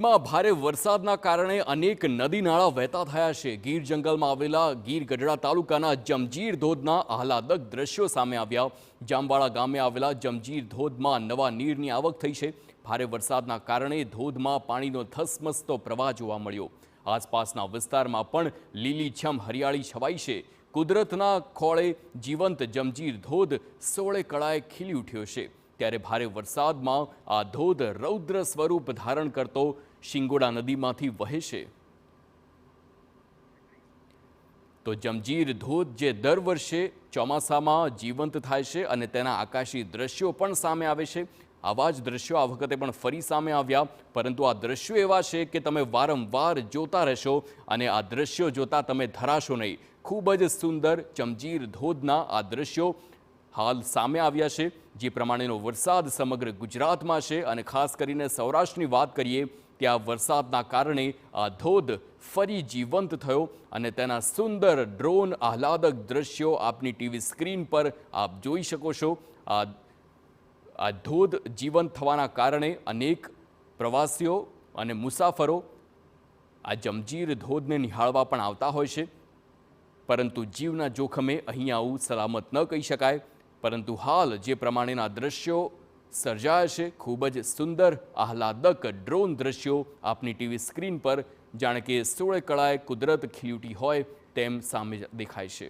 ગીરમાં ભારે વરસાદના કારણે અનેક નદી નાળા વહેતા થયા છે। ગીર જંગલમાં આવેલા ગીર ગઢડા તાલુકાના જમજીર ધોધના આહલાદક દ્રશ્યો સામે આવ્યા। જામવાળા ગામે આવેલા જમજીર ધોધમાં નવા નીરની આવક થઈ છે। ભારે વરસાદના કારણે ધોધમાં પાણીનો ધસમસતો પ્રવાહ જોવા મળ્યો। આસપાસના વિસ્તારમાં પણ લીલીછમ હરિયાળી છવાઈ છે। કુદરતના ખોળે જીવંત જમજીર ધોધ સોળે કળાએ ખીલી ઉઠ્યો છે। ત્યારે ભારે વરસાદમાં આ ધોધ રૌદ્ર સ્વરૂપ ધારણ કરતો શિંગોડા નદીમાંથી વહે છે। તો જમજીર ધોધ જે દર વર્ષે ચોમાસામાં જીવંત થાય છે અને તેના આકાશી દ્રશ્યો પણ સામે આવે છે। આવા જ દ્રશ્યો આ વખતે પણ ફરી સામે આવ્યા, પરંતુ આ દ્રશ્યો એવા છે કે તમે વારંવાર જોતા રહેશો અને આ દ્રશ્યો જોતા તમે ધરાશો નહીં। ખૂબ જ સુંદર જમજીર ધોધના આ દ્રશ્યો હાલ સામે આવ્યા છે। જે પ્રમાણેનો વરસાદ સમગ્ર ગુજરાતમાં છે અને ખાસ કરીને સૌરાષ્ટ્રની વાત કરીએ ત્યાં વરસાદના કારણે આ ધોધ ફરી જીવંત થયો અને તેના સુંદર ડ્રોન આહલાદક દ્રશ્યો આપની ટીવી સ્ક્રીન પર આપ જોઈ શકો છો। આ ધોધ જીવંત થવાના કારણે અનેક પ્રવાસીઓ અને મુસાફરો આ જમજીર ધોધને નિહાળવા પણ આવતા હોય છે, પરંતુ જીવના જોખમે અહીં આવું સલામત ન કહી શકાય। પરંતુ હાલ જે પ્રમાણેના દ્રશ્યો સર્જાયા છે, ખૂબ જ સુંદર આહલાદક ડ્રોન દ્રશ્યો આપની ટીવી સ્ક્રીન પર જાણે કે સોળે કળાએ કુદરત ખીલી ઉઠી હોય તેમ સામે દેખાય છે।